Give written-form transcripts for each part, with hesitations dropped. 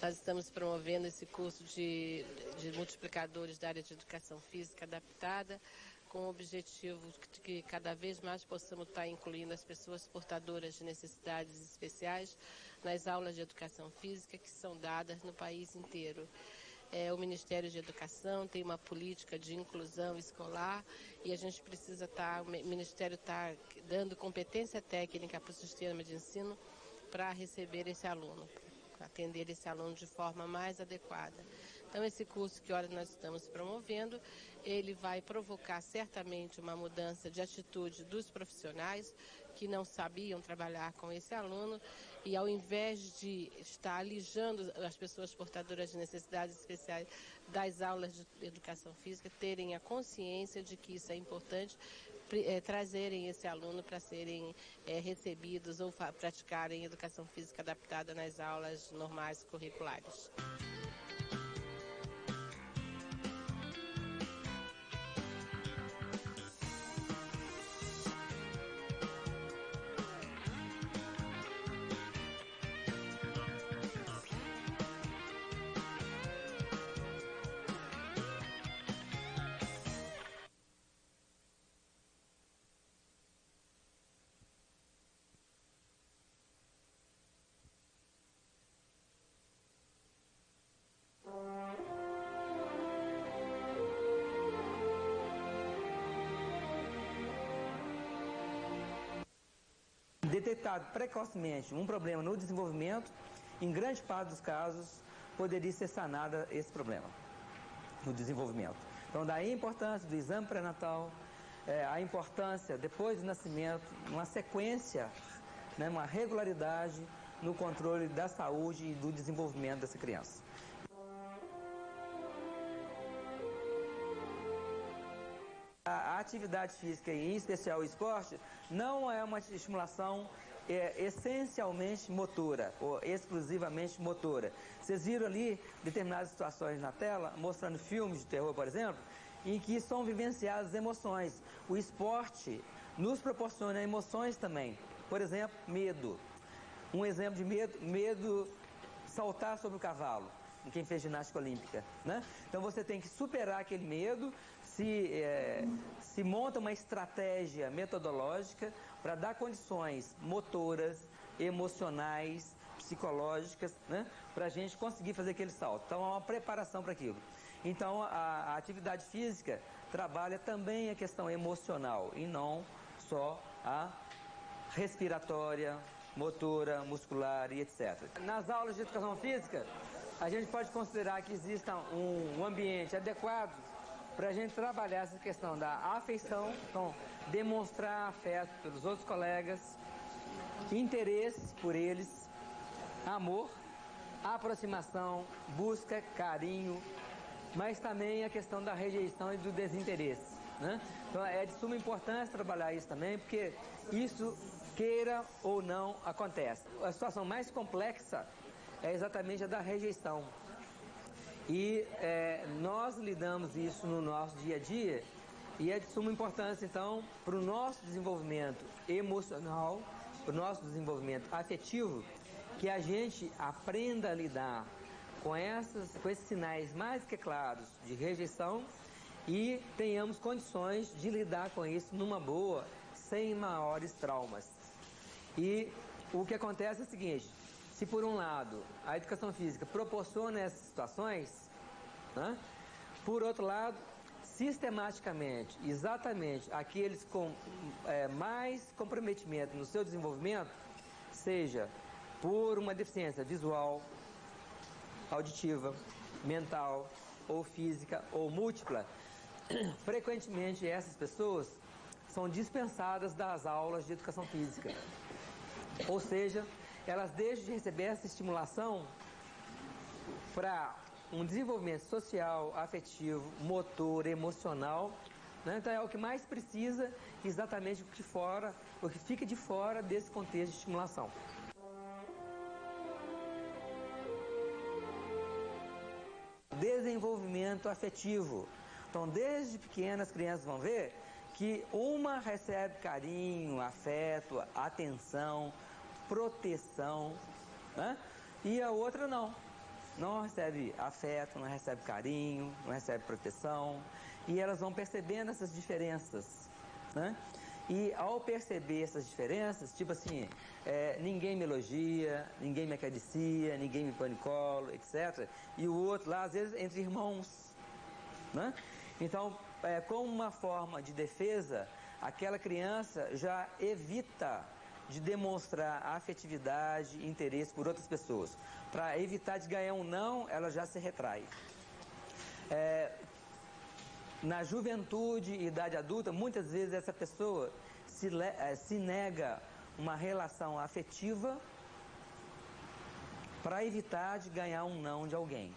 Nós estamos promovendo esse curso de multiplicadores da área de educação física adaptada, com o objetivo de que cada vez mais possamos estar incluindo as pessoas portadoras de necessidades especiais nas aulas de educação física que são dadas no país inteiro. O Ministério de Educação tem uma política de inclusão escolar e a gente precisa o Ministério está dando competência técnica para o sistema de ensino para receber esse aluno, atender esse aluno de forma mais adequada. Então, esse curso que nós estamos promovendo, ele vai provocar certamente uma mudança de atitude dos profissionais que não sabiam trabalhar com esse aluno e, ao invés de estar alijando as pessoas portadoras de necessidades especiais das aulas de educação física, terem a consciência de que isso é importante, trazerem esse aluno para serem recebidos ou praticarem educação física adaptada nas aulas normais curriculares. Detectado precocemente um problema no desenvolvimento, em grande parte dos casos, poderia ser sanado esse problema no desenvolvimento. Então, daí a importância do exame pré-natal, a importância, depois do nascimento, uma sequência, uma regularidade no controle da saúde e do desenvolvimento dessa criança. A atividade física, e em especial o esporte, não é uma estimulação essencialmente motora, ou exclusivamente motora. Vocês viram ali determinadas situações na tela, mostrando filmes de terror, por exemplo, em que são vivenciadas emoções. O esporte nos proporciona emoções também. Por exemplo, medo. Um exemplo de medo saltar sobre o cavalo, em quem fez ginástica olímpica, né? Então você tem que superar aquele medo, se monta uma estratégia metodológica para dar condições motoras, emocionais, psicológicas, né, para a gente conseguir fazer aquele salto. Então, há uma preparação para aquilo. Então, a atividade física trabalha também a questão emocional e não só a respiratória, motora, muscular e etc. Nas aulas de educação física, a gente pode considerar que exista um ambiente adequado para a gente trabalhar essa questão da afeição, então demonstrar afeto pelos outros colegas, interesse por eles, amor, aproximação, busca, carinho, mas também a questão da rejeição e do desinteresse, né? Então é de suma importância trabalhar isso também, porque isso, queira ou não, acontece. A situação mais complexa é exatamente a da rejeição. E nós lidamos isso no nosso dia a dia e é de suma importância, então, para o nosso desenvolvimento emocional, para o nosso desenvolvimento afetivo, que a gente aprenda a lidar com esses sinais mais que claros de rejeição e tenhamos condições de lidar com isso numa boa, sem maiores traumas. E o que acontece é o seguinte: se por um lado a educação física proporciona essas situações, né, por outro lado, sistematicamente, exatamente aqueles com mais comprometimento no seu desenvolvimento, seja por uma deficiência visual, auditiva, mental, ou física, ou múltipla, frequentemente essas pessoas são dispensadas das aulas de educação física. Ou seja, elas deixam de receber essa estimulação para um desenvolvimento social, afetivo, motor, emocional, né? Então é o que mais precisa, exatamente o que fica de fora desse contexto de estimulação. Desenvolvimento afetivo. Então, desde pequenas, as crianças vão ver que uma recebe carinho, afeto, atenção, proteção, né? E a outra não. não recebe afeto, não recebe carinho, não recebe proteção, e elas vão percebendo essas diferenças, né? E ao perceber essas diferenças, tipo assim, ninguém me elogia, ninguém me acaricia, ninguém me põe no colo, etc. E o outro lá, às vezes, entre irmãos, né? Então, como uma forma de defesa, aquela criança já evita de demonstrar afetividade e interesse por outras pessoas. Para evitar de ganhar um não, ela já se retrai. Na juventude e idade adulta, muitas vezes essa pessoa se nega uma relação afetiva para evitar de ganhar um não de alguém.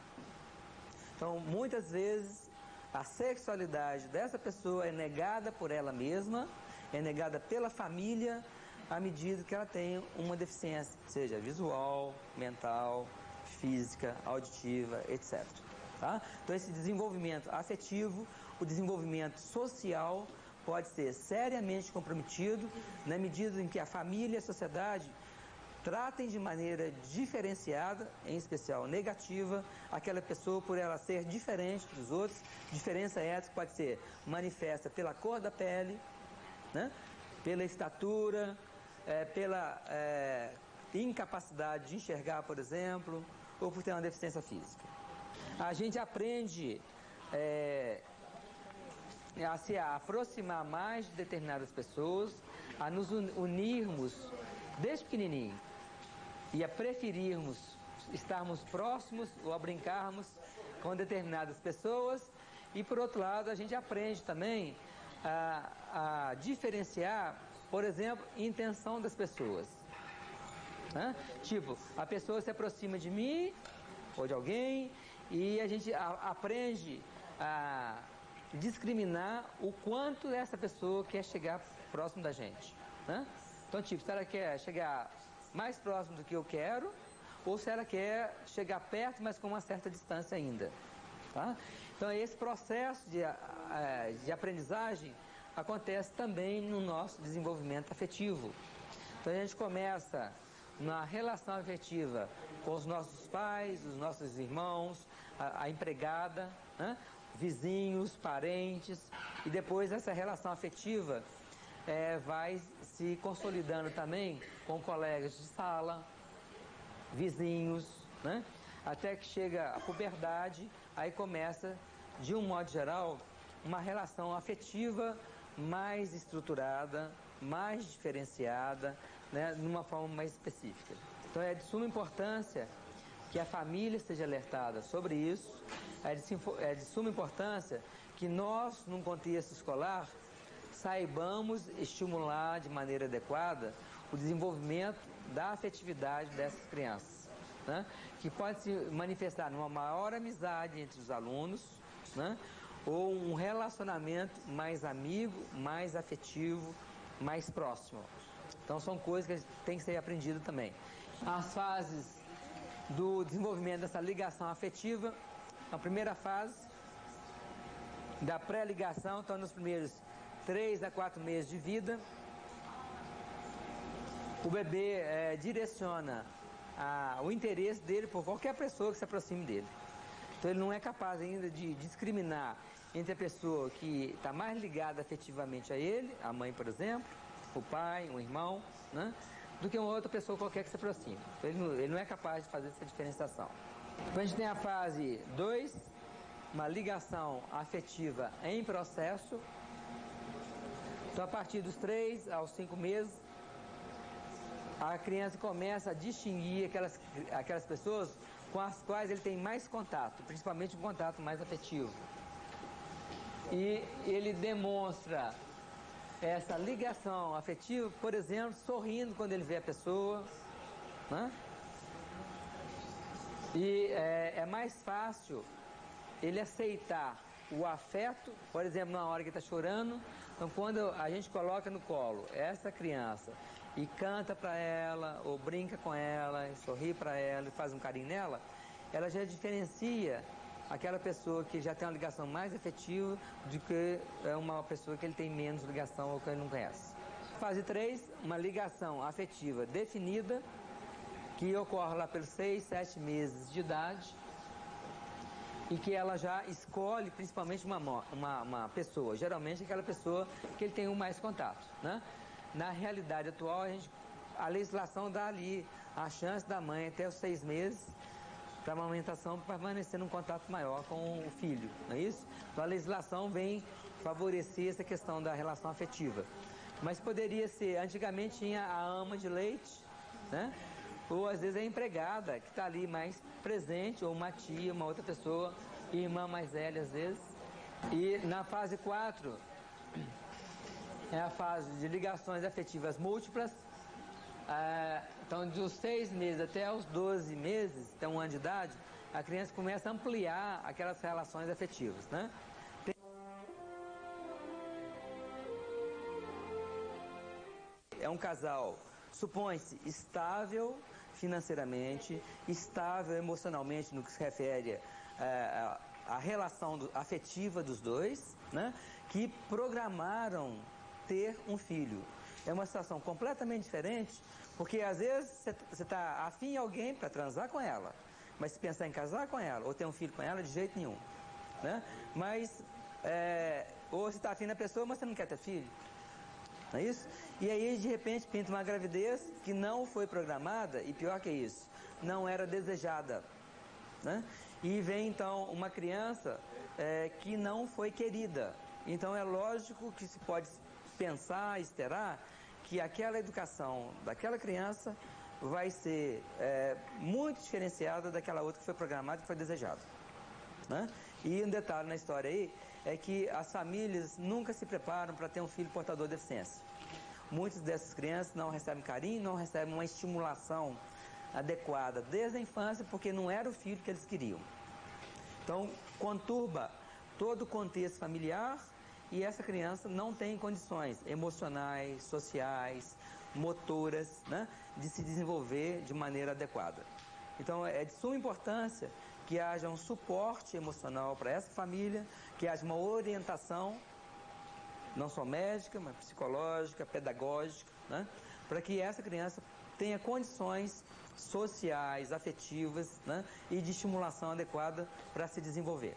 Então, muitas vezes, a sexualidade dessa pessoa é negada por ela mesma, é negada pela família, à medida que ela tem uma deficiência, seja visual, mental, física, auditiva, etc. Tá? Então, esse desenvolvimento afetivo, o desenvolvimento social pode ser seriamente comprometido na medida em que a família e a sociedade tratem de maneira diferenciada, em especial negativa, aquela pessoa por ela ser diferente dos outros. Diferença essa pode ser manifesta pela cor da pele, né? Pela estatura, pela incapacidade de enxergar, por exemplo, ou por ter uma deficiência física. A gente aprende a se aproximar mais de determinadas pessoas, a nos unirmos desde pequenininho e a preferirmos estarmos próximos ou a brincarmos com determinadas pessoas. E, por outro lado, a gente aprende também a diferenciar, por exemplo, a intenção das pessoas. Né? Tipo, a pessoa se aproxima de mim ou de alguém e a gente aprende a discriminar o quanto essa pessoa quer chegar próximo da gente. Né? Então, tipo, se ela quer chegar mais próximo do que eu quero, ou se ela quer chegar perto, mas com uma certa distância ainda. Tá? Então, esse processo de aprendizagem acontece também no nosso desenvolvimento afetivo. Então, a gente começa na relação afetiva com os nossos pais, os nossos irmãos, a empregada, né? Vizinhos, parentes, e depois essa relação afetiva vai se consolidando também com colegas de sala, vizinhos, né? Até que chega a puberdade, aí começa, de um modo geral, uma relação afetiva mais estruturada, mais diferenciada, né? Numa forma mais específica. Então é de suma importância que a família esteja alertada sobre isso, é de suma importância que nós, num contexto escolar, saibamos estimular de maneira adequada o desenvolvimento da afetividade dessas crianças, né? Que pode se manifestar numa maior amizade entre os alunos, né? Ou um relacionamento mais amigo, mais afetivo, mais próximo. Então são coisas que tem que ser aprendido também. As fases do desenvolvimento dessa ligação afetiva, a primeira fase da pré-ligação, então nos primeiros 3 a 4 meses de vida, o bebê direciona o interesse dele por qualquer pessoa que se aproxime dele. Então ele não é capaz ainda de discriminar entre a pessoa que está mais ligada afetivamente a ele, a mãe, por exemplo, o pai, um irmão, né? Do que uma outra pessoa qualquer que se aproxime. Então ele não é capaz de fazer essa diferenciação. Então a gente tem a fase 2, uma ligação afetiva em processo. Então a partir dos 3 aos 5 meses, a criança começa a distinguir aquelas pessoas com as quais ele tem mais contato, principalmente um contato mais afetivo. E ele demonstra essa ligação afetiva, por exemplo, sorrindo quando ele vê a pessoa, né? E é mais fácil ele aceitar o afeto, por exemplo, na hora que ele está chorando. Então, quando a gente coloca no colo essa criança e canta para ela, ou brinca com ela, e sorri para ela, e faz um carinho nela, ela já diferencia aquela pessoa que já tem uma ligação mais afetiva do que uma pessoa que ele tem menos ligação ou que ele não conhece. Fase 3, uma ligação afetiva definida, que ocorre lá pelos 6, 7 meses de idade, e que ela já escolhe principalmente uma pessoa, geralmente aquela pessoa que ele tem o mais contato, né? Na realidade atual, a legislação dá ali a chance da mãe até os 6 meses para a amamentação permanecer num contato maior com o filho, não é isso? Então a legislação vem favorecer essa questão da relação afetiva. Mas poderia ser, antigamente tinha a ama de leite, né? Ou às vezes a empregada que está ali mais presente, ou uma tia, uma outra pessoa, irmã mais velha às vezes. E na fase 4 é a fase de ligações afetivas múltiplas. Então, dos 6 meses até os 12 meses, até 1 ano de idade, a criança começa a ampliar aquelas relações afetivas, né? É um casal, supõe-se, estável financeiramente, estável emocionalmente no que se refere à relação afetiva dos dois, né? Que programaram ter um filho. É uma situação completamente diferente, porque às vezes você está afim em alguém para transar com ela, mas se pensar em casar com ela ou ter um filho com ela, de jeito nenhum, né? Mas, ou você está afim na pessoa, mas você não quer ter filho, não é isso? E aí, de repente, pinta uma gravidez que não foi programada, e pior que isso, não era desejada, né? E vem, então, uma criança que não foi querida. Então, é lógico que se pode pensar, esperar, que aquela educação daquela criança vai ser muito diferenciada daquela outra que foi programada e que foi desejada, né? E um detalhe na história aí é que as famílias nunca se preparam para ter um filho portador de deficiência. Muitas dessas crianças não recebem carinho, não recebem uma estimulação adequada desde a infância, porque não era o filho que eles queriam. Então, conturba todo o contexto familiar e essa criança não tem condições emocionais, sociais, motoras, né, de se desenvolver de maneira adequada. Então, é de suma importância que haja um suporte emocional para essa família, que haja uma orientação, não só médica, mas psicológica, pedagógica, né, para que essa criança tenha condições sociais, afetivas, né, e de estimulação adequada para se desenvolver.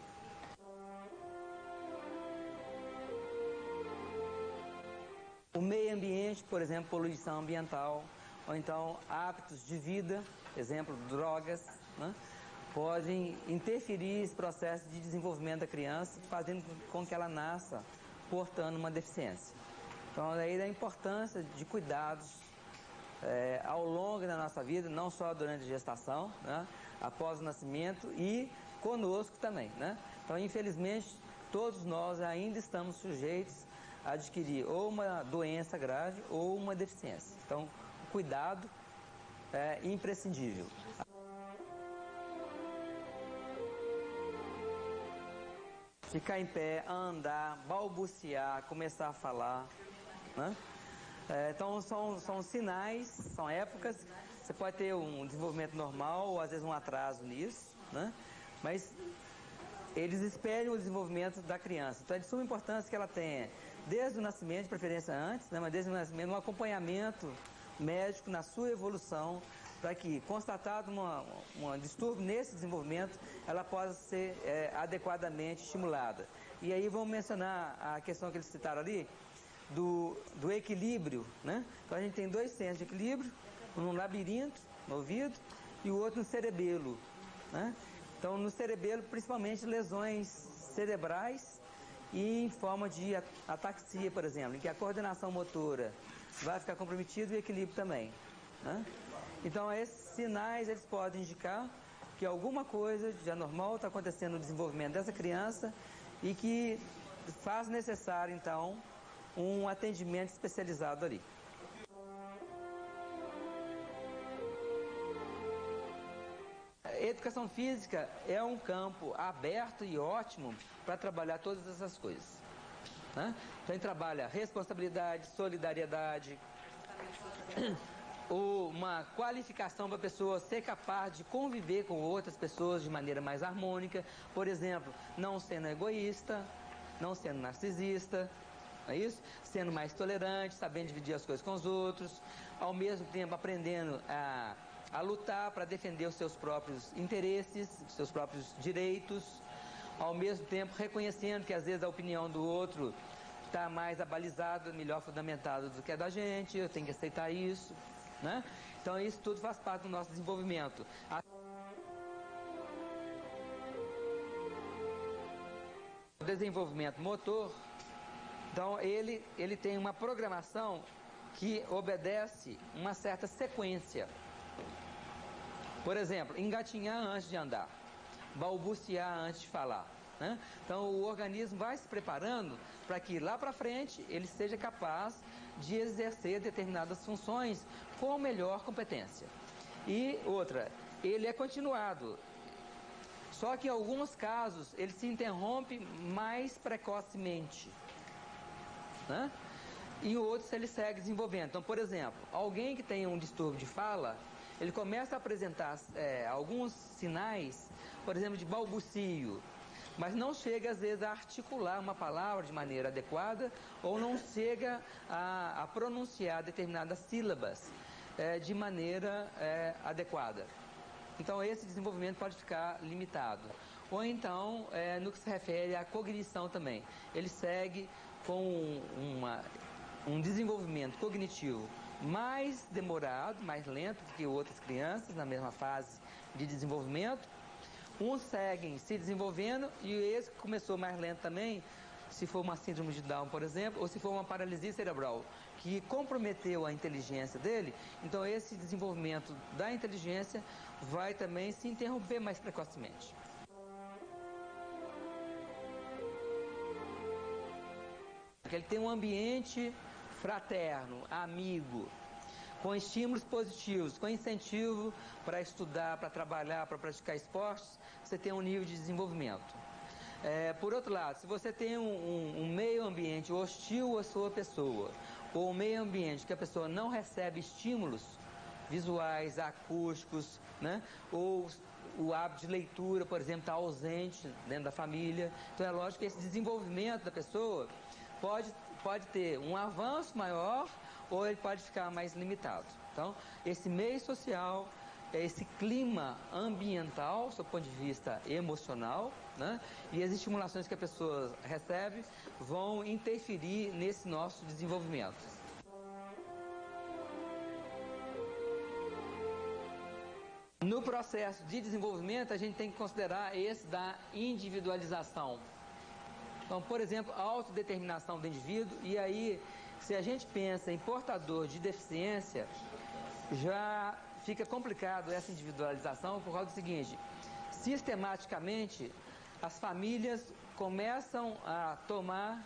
O meio ambiente, por exemplo, poluição ambiental, ou então hábitos de vida, exemplo, drogas, né, podem interferir nesse processo de desenvolvimento da criança, fazendo com que ela nasça portando uma deficiência. Então, daí da importância de cuidados ao longo da nossa vida, não só durante a gestação, né, após o nascimento e conosco também, né? Então, infelizmente, todos nós ainda estamos sujeitos a adquirir ou uma doença grave ou uma deficiência. Então, o cuidado é imprescindível. Ficar em pé, andar, balbuciar, começar a falar, né? Então são sinais, são épocas, você pode ter um desenvolvimento normal ou às vezes um atraso nisso, né? Mas eles esperam o desenvolvimento da criança. Então é de suma importância que ela tenha, desde o nascimento, de preferência antes, né? Mas desde o nascimento, um acompanhamento médico na sua evolução, para que, constatado um distúrbio nesse desenvolvimento, ela possa ser adequadamente estimulada. E aí vamos mencionar a questão que eles citaram ali, do equilíbrio, né? Então a gente tem 2 centros de equilíbrio, um no labirinto, no ouvido, e o outro no cerebelo, né? Então no cerebelo, principalmente lesões cerebrais e em forma de ataxia, por exemplo, em que a coordenação motora vai ficar comprometida e o equilíbrio também, né? Então esses sinais eles podem indicar que alguma coisa de anormal está acontecendo no desenvolvimento dessa criança e que faz necessário então um atendimento especializado ali. A educação física é um campo aberto e ótimo para trabalhar todas essas coisas, né? Então ele trabalha responsabilidade, solidariedade, uma qualificação para a pessoa ser capaz de conviver com outras pessoas de maneira mais harmônica, por exemplo, não sendo egoísta, não sendo narcisista, não é isso? Sendo mais tolerante, sabendo dividir as coisas com os outros, ao mesmo tempo aprendendo a lutar para defender os seus próprios interesses, os seus próprios direitos, ao mesmo tempo reconhecendo que às vezes a opinião do outro está mais abalizada, melhor fundamentada do que a da gente, eu tenho que aceitar isso, né? Então isso tudo faz parte do nosso desenvolvimento. O desenvolvimento motor, então ele tem uma programação que obedece uma certa sequência. Por exemplo, engatinhar antes de andar, balbuciar antes de falar, né? Então o organismo vai se preparando para que lá para frente ele seja capaz de exercer determinadas funções com melhor competência. E outra, ele é continuado. Só que em alguns casos ele se interrompe mais precocemente, né? E outros ele segue desenvolvendo. Então, por exemplo, alguém que tem um distúrbio de fala, ele começa a apresentar alguns sinais, por exemplo, de balbucio, mas não chega às vezes a articular uma palavra de maneira adequada ou não chega a pronunciar determinadas sílabas de maneira adequada. Então esse desenvolvimento pode ficar limitado. Ou então, no que se refere à cognição também, ele segue com um desenvolvimento cognitivo mais demorado, mais lento do que outras crianças na mesma fase de desenvolvimento. Uns seguem se desenvolvendo e esse que começou mais lento também, se for uma síndrome de Down, por exemplo, ou se for uma paralisia cerebral que comprometeu a inteligência dele, então esse desenvolvimento da inteligência vai também se interromper mais precocemente. Ele tem um ambiente fraterno, amigo, com estímulos positivos, com incentivo para estudar, para trabalhar, para praticar esportes, você tem um nível de desenvolvimento. Por outro lado, se você tem um meio ambiente hostil à sua pessoa, ou um meio ambiente que a pessoa não recebe estímulos visuais, acústicos, né? Ou o hábito de leitura, por exemplo, está ausente dentro da família, então é lógico que esse desenvolvimento da pessoa pode ter um avanço maior ou ele pode ficar mais limitado. Então, esse meio social, esse clima ambiental, do ponto de vista emocional, né? E as estimulações que a pessoa recebe vão interferir nesse nosso desenvolvimento. No processo de desenvolvimento, a gente tem que considerar esse da individualização. Então, por exemplo, a autodeterminação do indivíduo, e aí, se a gente pensa em portador de deficiência, já fica complicado essa individualização por causa do seguinte: sistematicamente, as famílias começam a tomar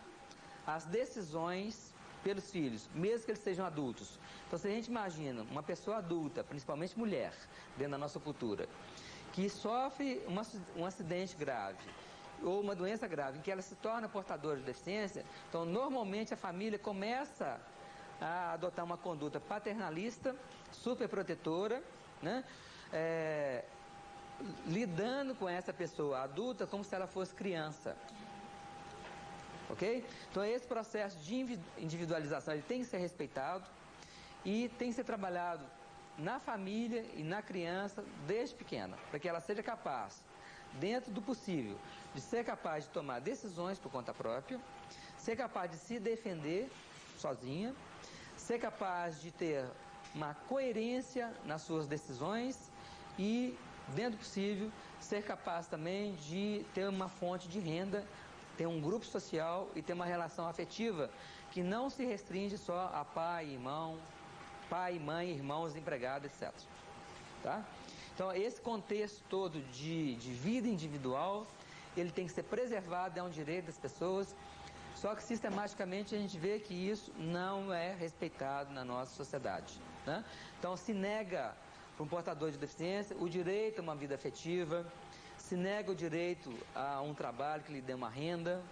as decisões pelos filhos, mesmo que eles sejam adultos. Então, se a gente imagina uma pessoa adulta, principalmente mulher, dentro da nossa cultura, que sofre um acidente grave, ou uma doença grave, em que ela se torna portadora de deficiência, então normalmente a família começa a adotar uma conduta paternalista, superprotetora, né? Lidando com essa pessoa adulta como se ela fosse criança. Ok? Então esse processo de individualização ele tem que ser respeitado e tem que ser trabalhado na família e na criança desde pequena, para que ela seja capaz, dentro do possível, de ser capaz de tomar decisões por conta própria, ser capaz de se defender sozinha, ser capaz de ter uma coerência nas suas decisões e, dentro do possível, ser capaz também de ter uma fonte de renda, ter um grupo social e ter uma relação afetiva que não se restringe só a pai, mãe, irmãos, empregados, etc. Tá? Então, esse contexto todo de vida individual, ele tem que ser preservado, é um direito das pessoas, só que sistematicamente a gente vê que isso não é respeitado na nossa sociedade, né? Então, se nega para um portador de deficiência o direito a uma vida afetiva, se nega o direito a um trabalho que lhe dê uma renda,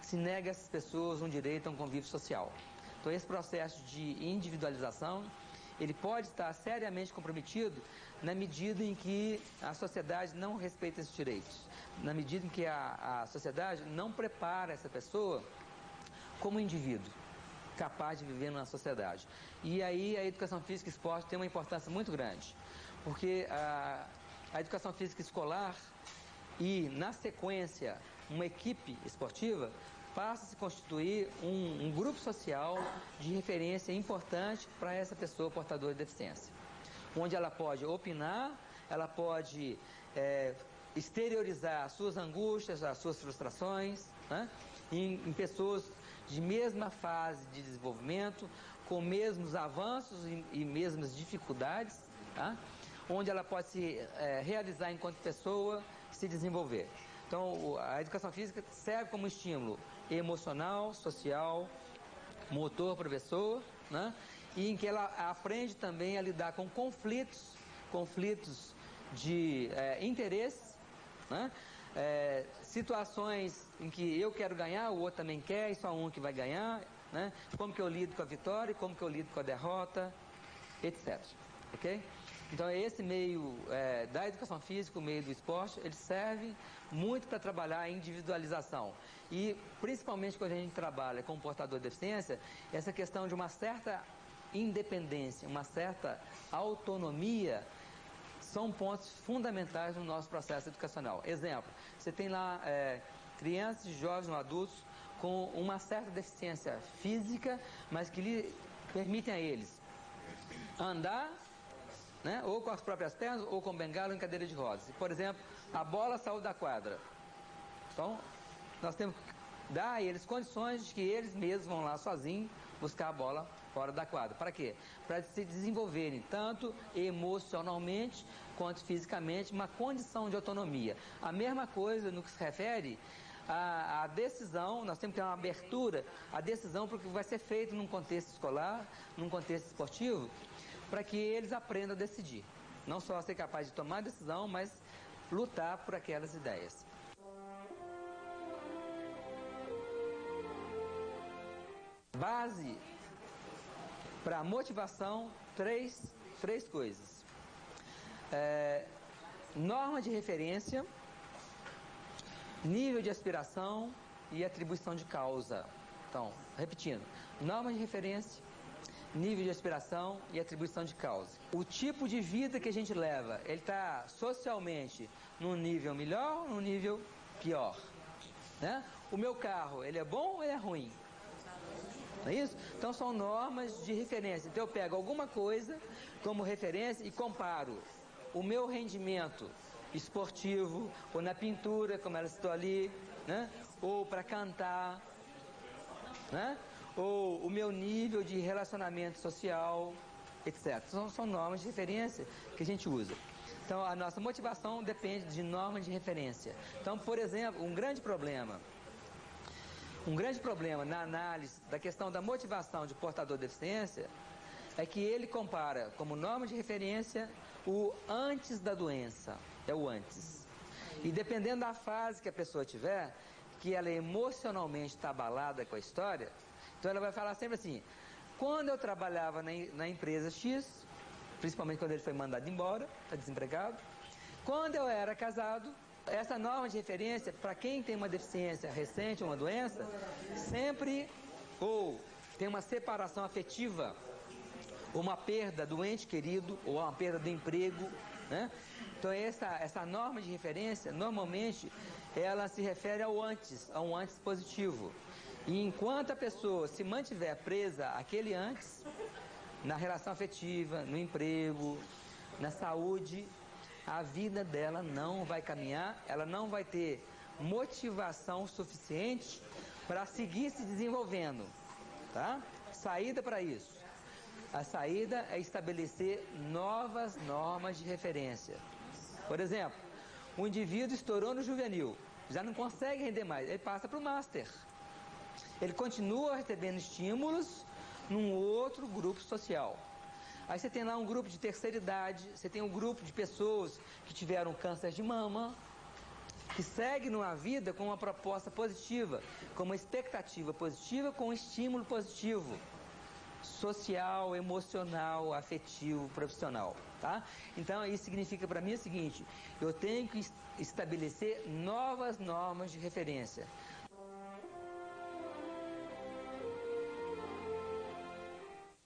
se nega a essas pessoas um direito a um convívio social. Então, esse processo de individualização, ele pode estar seriamente comprometido na medida em que a sociedade não respeita esses direitos, na medida em que a sociedade não prepara essa pessoa como indivíduo capaz de viver na sociedade. E aí a educação física e esporte tem uma importância muito grande, porque a educação física escolar e, na sequência, uma equipe esportiva, passa a se constituir um grupo social de referência importante para essa pessoa portadora de deficiência, onde ela pode opinar, ela pode exteriorizar as suas angústias, as suas frustrações, né? em pessoas de mesma fase de desenvolvimento, com mesmos avanços e mesmas dificuldades, tá? Onde ela pode se realizar enquanto pessoa, se desenvolver. Então, a educação física serve como estímulo emocional, social, motor para a pessoa, né? E em que ela aprende também a lidar com conflitos de interesses, né? Situações em que eu quero ganhar, o outro também quer, e só um que vai ganhar, né? Como que eu lido com a vitória, como que eu lido com a derrota, etc. Ok? Então, esse meio da educação física, o meio do esporte, ele serve muito para trabalhar a individualização. E, principalmente, quando a gente trabalha com um portador de deficiência, essa questão de uma certa independência, uma certa autonomia, são pontos fundamentais no nosso processo educacional. Exemplo, você tem lá crianças, jovens ou adultos com uma certa deficiência física, mas que lhe permitem a eles andar, né, ou com as próprias pernas, ou com bengala ou em cadeira de rodas. Por exemplo, a bola saiu da quadra. Então, nós temos que dar a eles condições de que eles mesmos vão lá sozinhos buscar a bola fora da quadra. Para quê? Para se desenvolverem tanto emocionalmente quanto fisicamente, uma condição de autonomia. A mesma coisa no que se refere à decisão, nós temos que ter uma abertura à decisão para o que vai ser feito num contexto escolar, num contexto esportivo, para que eles aprendam a decidir. Não só ser capaz de tomar decisão, mas lutar por aquelas ideias. Base para motivação, três coisas. Norma de referência, nível de aspiração e atribuição de causa. Então, repetindo, norma de referência, nível de aspiração e atribuição de causa. O tipo de vida que a gente leva, ele está socialmente num nível melhor ou num nível pior? Né? O meu carro, ele é bom ou ele é ruim? Não é isso? Então são normas de referência. Então eu pego alguma coisa como referência e comparo o meu rendimento esportivo, ou na pintura, como ela citou ali, né? Ou para cantar, né? Ou o meu nível de relacionamento social, etc. São normas de referência que a gente usa. Então, a nossa motivação depende de normas de referência. Então, por exemplo, um grande problema na análise da questão da motivação de portador de deficiência é que ele compara como norma de referência o antes da doença, é o antes. E dependendo da fase que a pessoa tiver, que ela emocionalmente está abalada com a história, então ela vai falar sempre assim: quando eu trabalhava na empresa X, principalmente quando ele foi mandado embora, está desempregado, quando eu era casado, essa norma de referência, para quem tem uma deficiência recente, uma doença, sempre ou tem uma separação afetiva, ou uma perda do ente querido, ou uma perda do emprego, né? Então essa norma de referência, normalmente, ela se refere ao antes, a um antes positivo. E enquanto a pessoa se mantiver presa àquele antes, na relação afetiva, no emprego, na saúde, a vida dela não vai caminhar, ela não vai ter motivação suficiente para seguir se desenvolvendo, tá? Saída para isso. A saída é estabelecer novas normas de referência. Por exemplo, o indivíduo estourou no juvenil, já não consegue render mais, ele passa para o master. Ele continua recebendo estímulos num outro grupo social. Aí você tem lá um grupo de terceira idade, você tem um grupo de pessoas que tiveram câncer de mama, que segue numa vida com uma proposta positiva, com uma expectativa positiva, com um estímulo positivo, social, emocional, afetivo, profissional, tá? Então, isso significa para mim o seguinte: eu tenho que estabelecer novas normas de referência.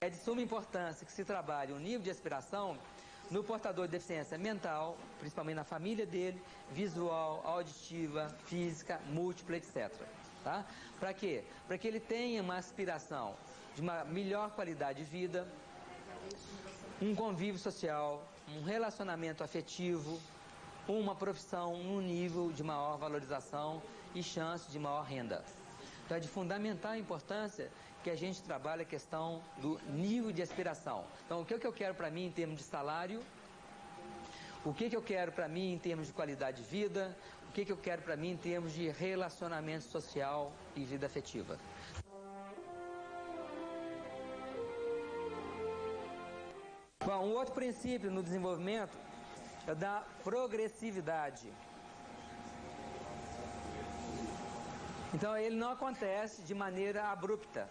É de suma importância que se trabalhe o nível de aspiração, no portador de deficiência mental, principalmente na família dele, visual, auditiva, física, múltipla, etc. Tá? Para quê? Para que ele tenha uma aspiração de uma melhor qualidade de vida, um convívio social, um relacionamento afetivo, uma profissão, um nível de maior valorização e chance de maior renda. Então é de fundamental importância que a gente trabalhe a questão do nível de aspiração. Então o que eu quero para mim em termos de salário, o que eu quero para mim em termos de qualidade de vida, o que eu quero para mim em termos de relacionamento social e vida afetiva. Bom, um outro princípio no desenvolvimento é da progressividade. Então ele não acontece de maneira abrupta,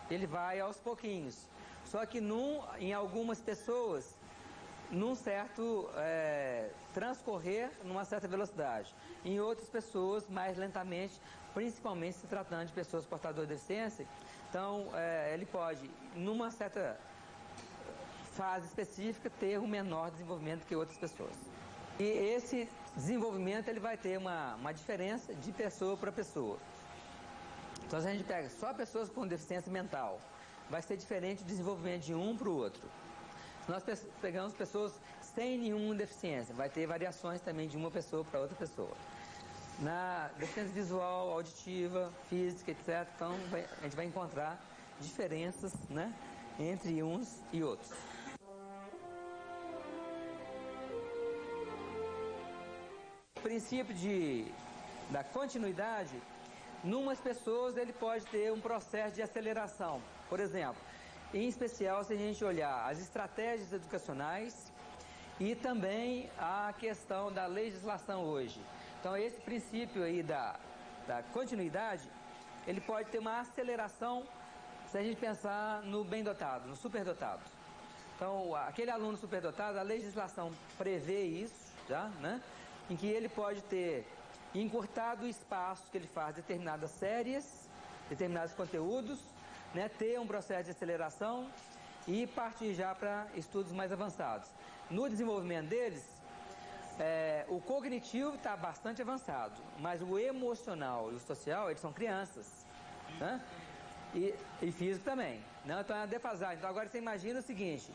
ele vai aos pouquinhos. Só que em algumas pessoas, num certo transcorrer, numa certa velocidade. Em outras pessoas, mais lentamente, principalmente se tratando de pessoas portadoras de deficiência. Então ele pode, numa certa fase específica, ter um menor desenvolvimento que outras pessoas. E esse desenvolvimento ele vai ter uma diferença de pessoa para pessoa. Então, se a gente pega só pessoas com deficiência mental, vai ser diferente o desenvolvimento de um para o outro. Se nós pegamos pessoas sem nenhuma deficiência, vai ter variações também de uma pessoa para outra pessoa. Na deficiência visual, auditiva, física, etc., então a gente vai encontrar diferenças, né, entre uns e outros. O princípio da continuidade, numas pessoas ele pode ter um processo de aceleração. Por exemplo, em especial se a gente olhar as estratégias educacionais e também a questão da legislação hoje. Então esse princípio aí da continuidade, ele pode ter uma aceleração se a gente pensar no bem dotado, no superdotado. Então aquele aluno superdotado, a legislação prevê isso, já, né? Em que ele pode ter encurtado o espaço que ele faz determinadas séries, determinados conteúdos, né, ter um processo de aceleração e partir já para estudos mais avançados. No desenvolvimento deles, o cognitivo está bastante avançado, mas o emocional e o social, eles são crianças, né? E físico também, né? Então é uma defasagem. Então agora você imagina o seguinte: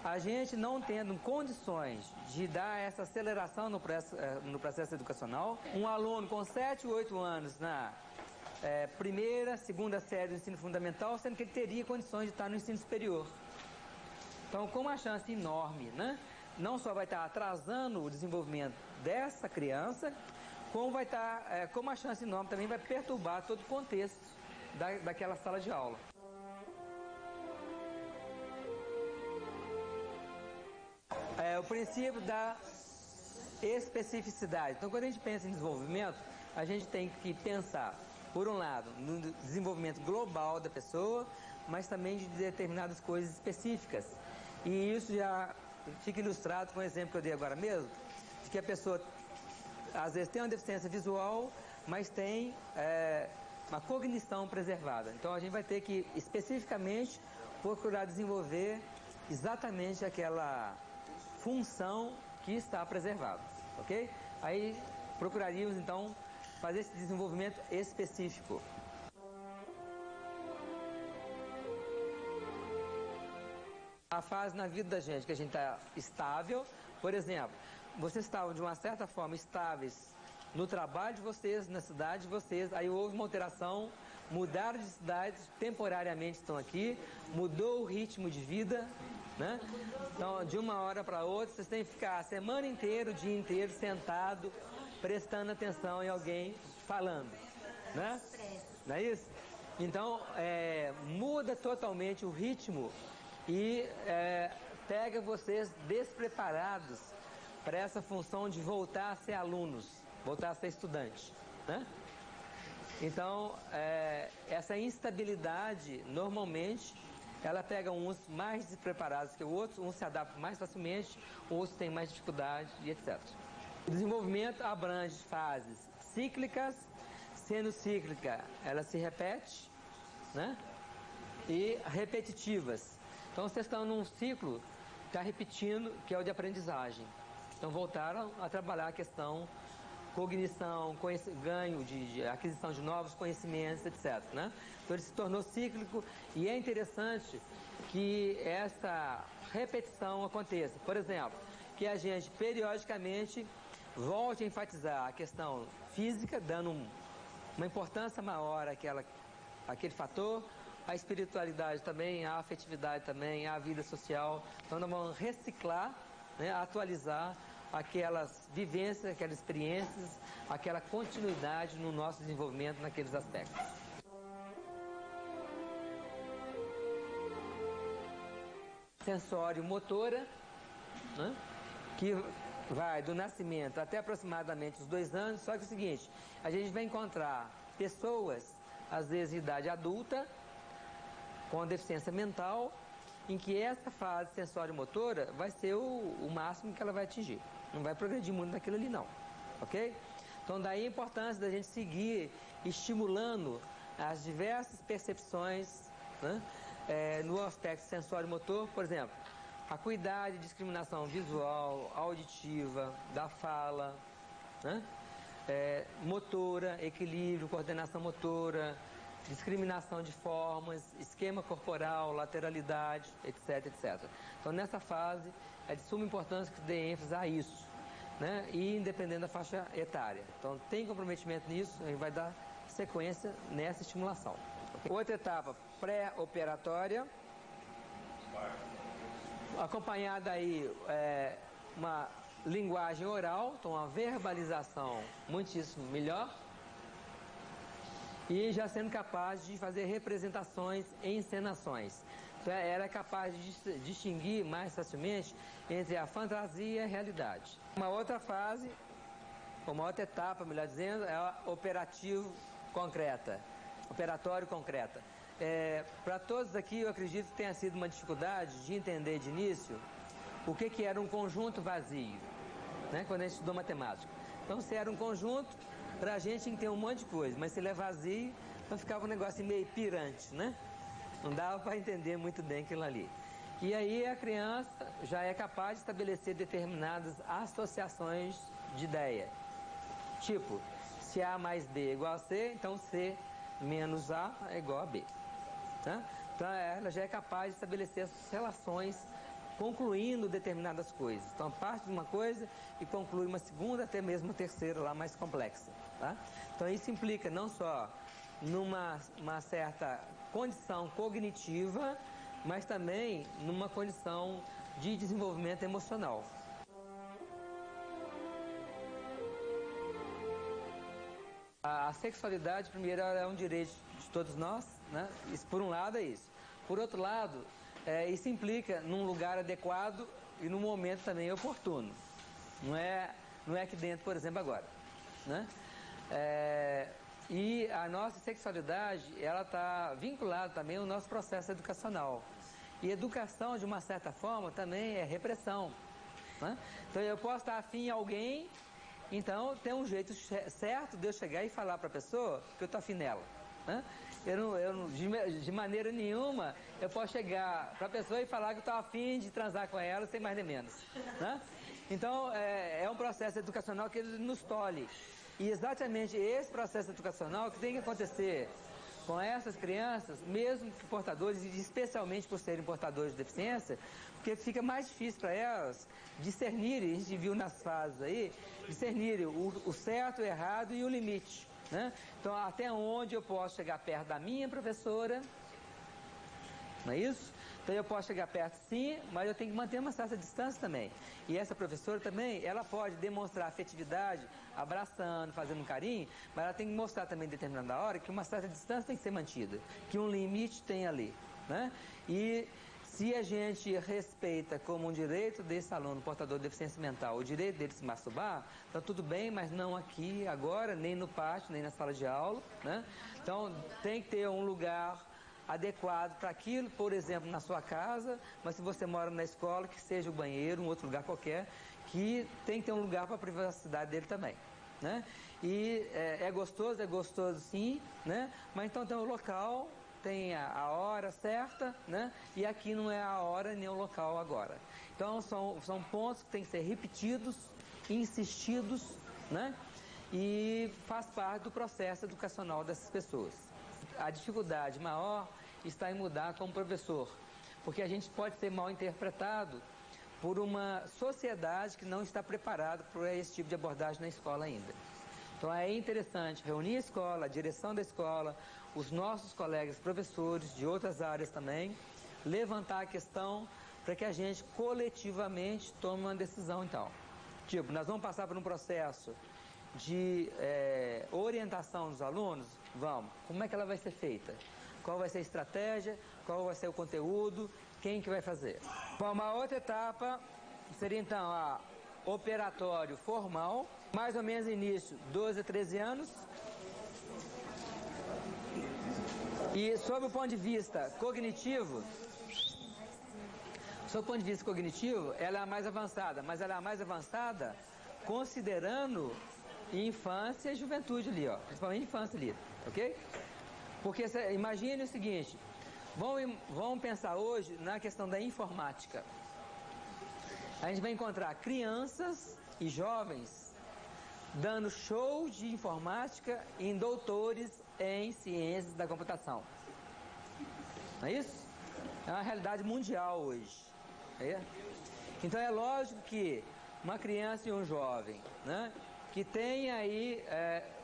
a gente não tendo condições de dar essa aceleração no processo educacional, um aluno com 7, 8 anos na primeira, segunda série do ensino fundamental, sendo que ele teria condições de estar no ensino superior. Então, com uma chance enorme, né? Não só vai estar atrasando o desenvolvimento dessa criança, como vai estar, com uma chance enorme também vai perturbar todo o contexto daquela sala de aula. O princípio da especificidade. Então, quando a gente pensa em desenvolvimento, a gente tem que pensar, por um lado, no desenvolvimento global da pessoa, mas também de determinadas coisas específicas. E isso já fica ilustrado com o exemplo que eu dei agora mesmo, de que a pessoa, às vezes, tem uma deficiência visual, mas tem uma cognição preservada. Então, a gente vai ter que, especificamente, procurar desenvolver exatamente aquela função que está preservada, ok? Aí procuraríamos então fazer esse desenvolvimento específico. A fase na vida da gente que a gente está estável, por exemplo, vocês estavam de uma certa forma estáveis no trabalho de vocês, na cidade de vocês, aí houve uma alteração, mudaram de cidade, temporariamente estão aqui, mudou o ritmo de vida, né? Então, de uma hora para outra, vocês têm que ficar a semana inteira, o dia inteiro, sentado, prestando atenção em alguém falando, né? Não é isso? Então, muda totalmente o ritmo e pega vocês despreparados para essa função de voltar a ser alunos, voltar a ser estudante, né? Então, essa instabilidade, normalmente, ela pega uns mais despreparados que outros, uns se adaptam mais facilmente, outros têm mais dificuldade e etc. O desenvolvimento abrange fases cíclicas, sendo cíclica, ela se repete, né? E repetitivas. Então, vocês estão num ciclo está repetindo, que é o de aprendizagem. Então voltaram a trabalhar a questão cognição, ganho de aquisição de novos conhecimentos, etc. Né? Então ele se tornou cíclico e é interessante que essa repetição aconteça. Por exemplo, que a gente periodicamente volte a enfatizar a questão física, dando uma importância maior àquele fator, a espiritualidade também, a afetividade também, a vida social. Então nós vamos reciclar, né, atualizar aquelas vivências, aquelas experiências, aquela continuidade no nosso desenvolvimento naqueles aspectos. Sensório-motora, né, que vai do nascimento até aproximadamente os 2 anos, só que é o seguinte, a gente vai encontrar pessoas, às vezes de idade adulta, com deficiência mental, em que essa fase sensório-motora vai ser o máximo que ela vai atingir. Não vai progredir muito naquilo ali não, ok? Então daí a importância da gente seguir estimulando as diversas percepções, né, no aspecto sensório-motor, por exemplo, acuidade, discriminação visual, auditiva, da fala, né, motora, equilíbrio, coordenação motora, discriminação de formas, esquema corporal, lateralidade, etc, etc. Então, nessa fase, é de suma importância que dê ênfase a isso, né? E independente da faixa etária. Então, tem comprometimento nisso, a gente vai dar sequência nessa estimulação. Okay? Outra etapa, pré-operatória, acompanhada aí uma linguagem oral, então uma verbalização muitíssimo melhor, e já sendo capaz de fazer representações e encenações. Então, ela é capaz de distinguir mais facilmente entre a fantasia e a realidade. Uma outra fase, uma outra etapa, melhor dizendo, é a operatório concreta. Para todos aqui, eu acredito que tenha sido uma dificuldade de entender de início o que era um conjunto vazio, né, quando a gente estudou matemática. Então, se era um conjunto, para a gente tem um monte de coisa, mas se ele é vazio, então ficava um negócio meio pirante, né? Não dava para entender muito bem aquilo ali. E aí a criança já é capaz de estabelecer determinadas associações de ideia. Tipo, se A mais B é igual a C, então C menos A é igual a B. Tá? Então ela já é capaz de estabelecer essas relações, concluindo determinadas coisas. Então parte de uma coisa e conclui uma segunda, até mesmo uma terceira lá mais complexa. Tá? Então isso implica não só numa certa condição cognitiva, mas também numa condição de desenvolvimento emocional. A sexualidade, primeiro, é um direito de todos nós, né? Isso, por um lado, é isso. Por outro lado, isso implica num lugar adequado e num momento também oportuno. Não é aqui dentro, por exemplo, agora, né? E a nossa sexualidade, ela está vinculada também ao nosso processo educacional. E educação, de uma certa forma, também é repressão, né? Então eu posso estar afim em alguém, então tem um jeito certo de eu chegar e falar para a pessoa que eu estou afim nela, né? De maneira nenhuma eu posso chegar para a pessoa e falar que eu estou afim de transar com ela, sem mais nem menos, né? Então é um processo educacional que ele nos tolhe. E exatamente esse processo educacional que tem que acontecer com essas crianças, mesmo que portadores, e especialmente por serem portadores de deficiência, porque fica mais difícil para elas discernirem, a gente viu nas fases aí, discernirem o certo, o errado e o limite, né? Então, até onde eu posso chegar perto da minha professora, não é isso? Então eu posso chegar perto sim, mas eu tenho que manter uma certa distância também. E essa professora também, ela pode demonstrar afetividade, abraçando, fazendo um carinho, mas ela tem que mostrar também em determinada hora que uma certa distância tem que ser mantida, que um limite tem ali, né? E se a gente respeita como um direito desse aluno portador de deficiência mental o direito dele se masturbar, então tudo bem, mas não aqui, agora, nem no pátio, nem na sala de aula, né? Então tem que ter um lugar adequado para aquilo, por exemplo, na sua casa, mas se você mora na escola, que seja o banheiro, um outro lugar qualquer, que tem que ter um lugar para a privacidade dele também, né? E é gostoso sim, né? Mas então tem um local tem a hora certa, né? E aqui não é a hora nem o local agora. Então são pontos que têm que ser repetidos, insistidos, né? E faz parte do processo educacional dessas pessoas. A dificuldade maior está em mudar como professor, porque a gente pode ser mal interpretado por uma sociedade que não está preparada para esse tipo de abordagem na escola ainda. Então é interessante reunir a escola, a direção da escola, os nossos colegas professores de outras áreas também, levantar a questão para que a gente coletivamente tome uma decisão então. Tipo, nós vamos passar por um processo de orientação dos alunos? Vamos. Como é que ela vai ser feita? Qual vai ser a estratégia? Qual vai ser o conteúdo? Quem que vai fazer? Bom, uma outra etapa seria então a operatório formal, mais ou menos início 12 a 13 anos. E sob o ponto de vista cognitivo, ela é a mais avançada, mas ela é a mais avançada considerando infância e juventude ali, ó, principalmente infância ali, ok? Porque imagine o seguinte, vamos pensar hoje na questão da informática. A gente vai encontrar crianças e jovens dando shows de informática em doutores em ciências da computação. Não é isso? É uma realidade mundial hoje. É? Então é lógico que uma criança e um jovem, né, que tem aí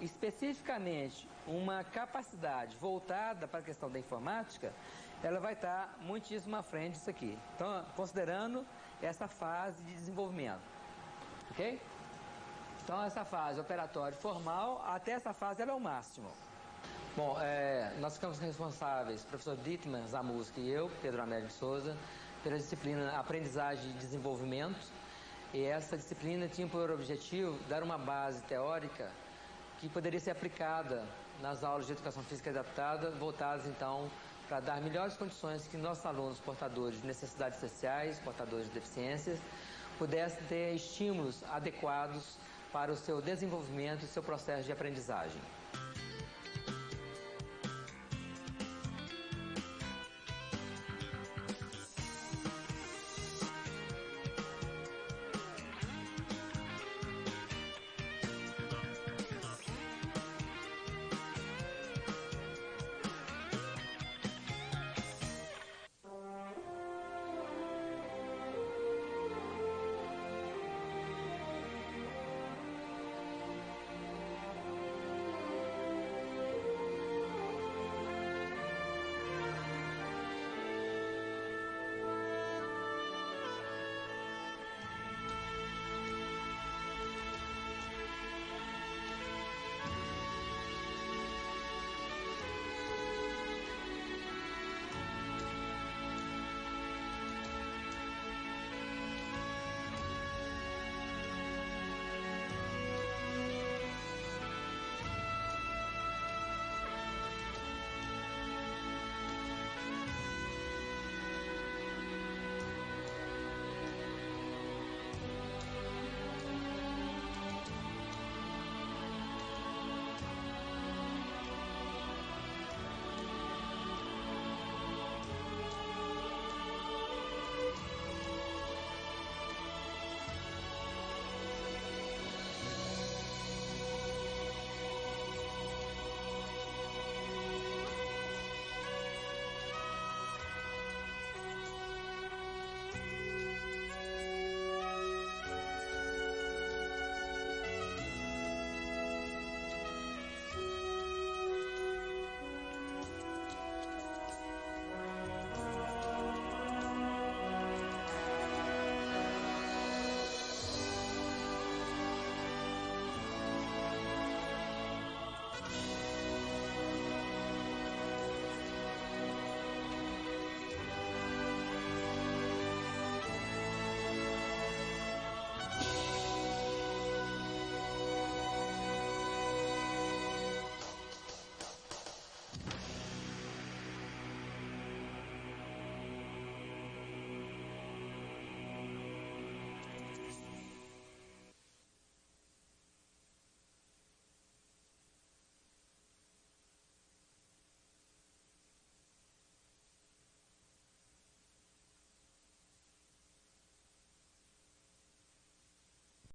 especificamente uma capacidade voltada para a questão da informática, ela vai estar muitíssimo à frente disso aqui. Então, considerando essa fase de desenvolvimento. Ok? Então, essa fase operatória formal, até essa fase ela é o máximo. Bom, nós ficamos responsáveis, o professor Dittmann Zamuski e eu, Pedro Amélio de Souza, pela disciplina Aprendizagem e Desenvolvimento. E essa disciplina tinha por objetivo dar uma base teórica que poderia ser aplicada nas aulas de educação física adaptada, voltadas então para dar melhores condições que nossos alunos portadores de necessidades especiais, portadores de deficiências, pudessem ter estímulos adequados para o seu desenvolvimento e seu processo de aprendizagem.